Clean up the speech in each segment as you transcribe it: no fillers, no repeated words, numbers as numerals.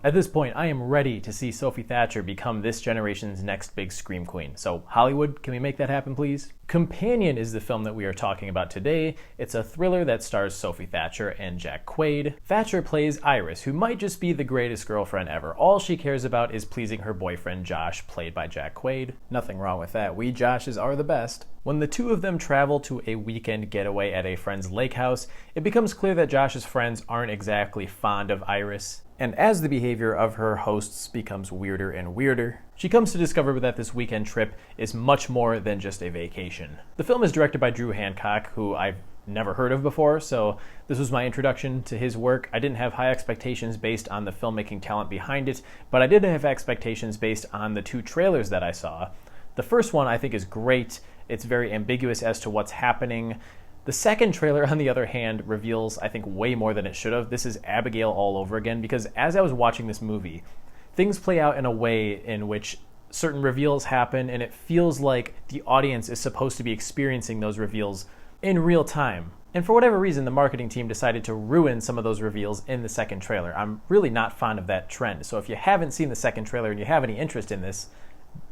At this point, I am ready to see Sophie Thatcher become this generation's next big scream queen. So Hollywood, can we make that happen, please? Companion is the film that we are talking about today. It's a thriller that stars Sophie Thatcher and Jack Quaid. Thatcher plays Iris, who might just be the greatest girlfriend ever. All she cares about is pleasing her boyfriend Josh, played by Jack Quaid. Nothing wrong with that. We Joshes are the best. When the two of them travel to a weekend getaway at a friend's lake house, it becomes clear that Josh's friends aren't exactly fond of Iris. And as the behavior of her hosts becomes weirder and weirder, she comes to discover that this weekend trip is much more than just a vacation. The film is directed by Drew Hancock, who I've never heard of before, so this was my introduction to his work. I didn't have high expectations based on the filmmaking talent behind it, but I did have expectations based on the two trailers that I saw. The first one I think is great. It's very ambiguous as to what's happening. The second trailer, on the other hand, reveals, I think, way more than it should have. This is Abigail all over again, because as I was watching this movie, things play out in a way in which certain reveals happen, and it feels like the audience is supposed to be experiencing those reveals in real time. And for whatever reason, the marketing team decided to ruin some of those reveals in the second trailer. I'm really not fond of that trend, so if you haven't seen the second trailer and you have any interest in this,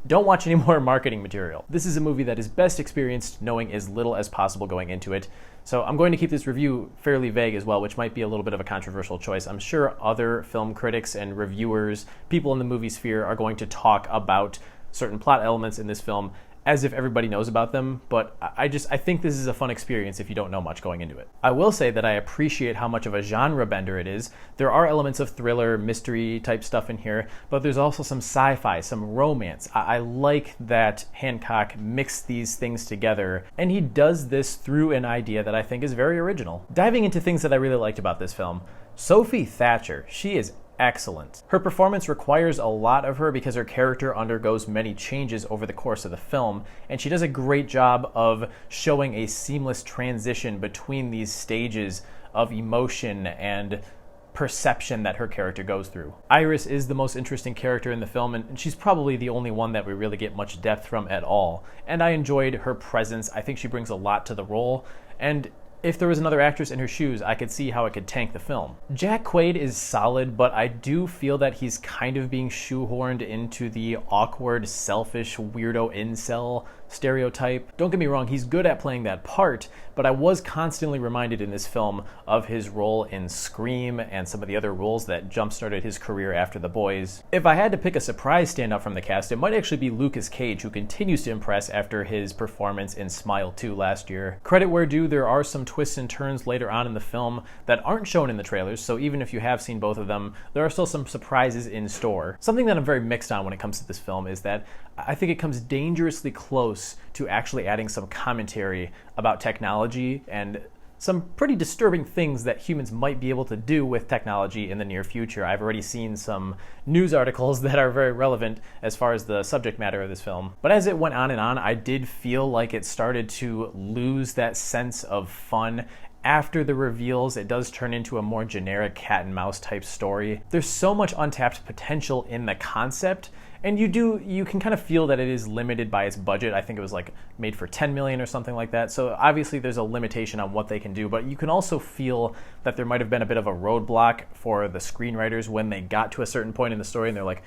don't watch any more marketing material. This is a movie that is best experienced knowing as little as possible going into it. So I'm going to keep this review fairly vague as well, which might be a little bit of a controversial choice. I'm sure other film critics and reviewers, people in the movie sphere, are going to talk about certain plot elements in this film as if everybody knows about them, but I think this is a fun experience if you don't know much going into it. I will say that I appreciate how much of a genre bender it is. There are elements of thriller, mystery type stuff in here, but there's also some sci-fi, some romance. I like that Hancock mixed these things together, and he does this through an idea that I think is very original. Diving into things that I really liked about this film, Sophie Thatcher, she is excellent. Her performance requires a lot of her because her character undergoes many changes over the course of the film, and she does a great job of showing a seamless transition between these stages of emotion and perception that her character goes through. Iris is the most interesting character in the film, and she's probably the only one that we really get much depth from at all. And I enjoyed her presence. I think she brings a lot to the role, and if there was another actress in her shoes, I could see how it could tank the film. Jack Quaid is solid, but I do feel that he's kind of being shoehorned into the awkward, selfish, weirdo incel stereotype. Don't get me wrong, he's good at playing that part, but I was constantly reminded in this film of his role in Scream and some of the other roles that jump-started his career after The Boys. If I had to pick a surprise standout from the cast, it might actually be Lucas Cage, who continues to impress after his performance in Smile 2 last year. Credit where due, there are some twists and turns later on in the film that aren't shown in the trailers, so even if you have seen both of them, there are still some surprises in store. Something that I'm very mixed on when it comes to this film is that I think it comes dangerously close to actually adding some commentary about technology and some pretty disturbing things that humans might be able to do with technology in the near future. I've already seen some news articles that are very relevant as far as the subject matter of this film. But as it went on and on, I did feel like it started to lose that sense of fun. After the reveals, it does turn into a more generic cat and mouse type story. There's so much untapped potential in the concept, and you can kind of feel that it is limited by its budget. I think it was like made for $10 million or something like that. So obviously there's a limitation on what they can do, but you can also feel that there might have been a bit of a roadblock for the screenwriters when they got to a certain point in the story and they're like,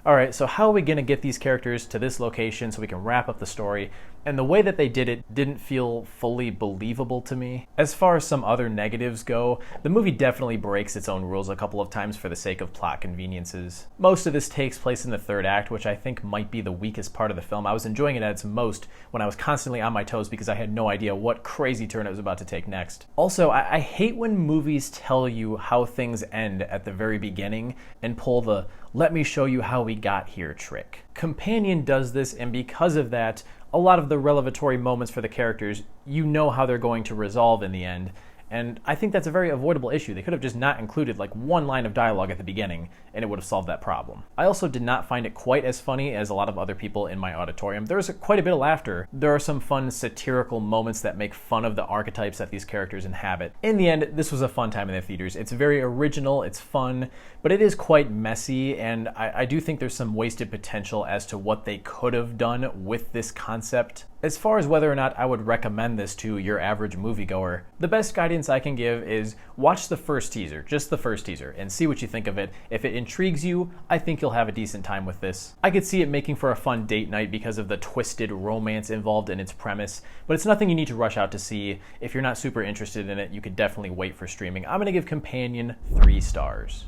all right, so how are we going to get these characters to this location so we can wrap up the story? And the way that they did it didn't feel fully believable to me. As far as some other negatives go, the movie definitely breaks its own rules a couple of times for the sake of plot conveniences. Most of this takes place in the third act, which I think might be the weakest part of the film. I was enjoying it at its most when I was constantly on my toes because I had no idea what crazy turn it was about to take next. Also, I hate when movies tell you how things end at the very beginning and pull the "let me show you how we got here" trick. Companion does this, and because of that, a lot of the revelatory moments for the characters, you know how they're going to resolve in the end. And I think that's a very avoidable issue. They could have just not included like one line of dialogue at the beginning, and it would have solved that problem. I also did not find it quite as funny as a lot of other people in my auditorium. There was quite a bit of laughter. There are some fun satirical moments that make fun of the archetypes that these characters inhabit. In the end, this was a fun time in the theaters. It's very original, it's fun, but it is quite messy, and I do think there's some wasted potential as to what they could have done with this concept. As far as whether or not I would recommend this to your average moviegoer, the best guidance guidance I can give is watch the first teaser, just the first teaser, and see what you think of it. If it intrigues you, I think you'll have a decent time with this. I could see it making for a fun date night because of the twisted romance involved in its premise, but it's nothing you need to rush out to see. If you're not super interested in it, you could definitely wait for streaming. I'm going to give Companion 3 stars.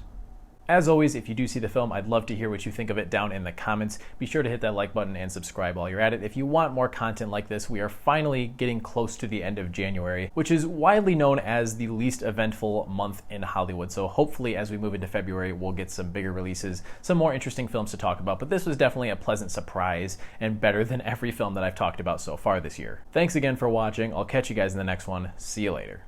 As always, if you do see the film, I'd love to hear what you think of it down in the comments. Be sure to hit that like button and subscribe while you're at it. If you want more content like this, we are finally getting close to the end of January, which is widely known as the least eventful month in Hollywood. So hopefully as we move into February, we'll get some bigger releases, some more interesting films to talk about. But this was definitely a pleasant surprise and better than every film that I've talked about so far this year. Thanks again for watching. I'll catch you guys in the next one. See you later.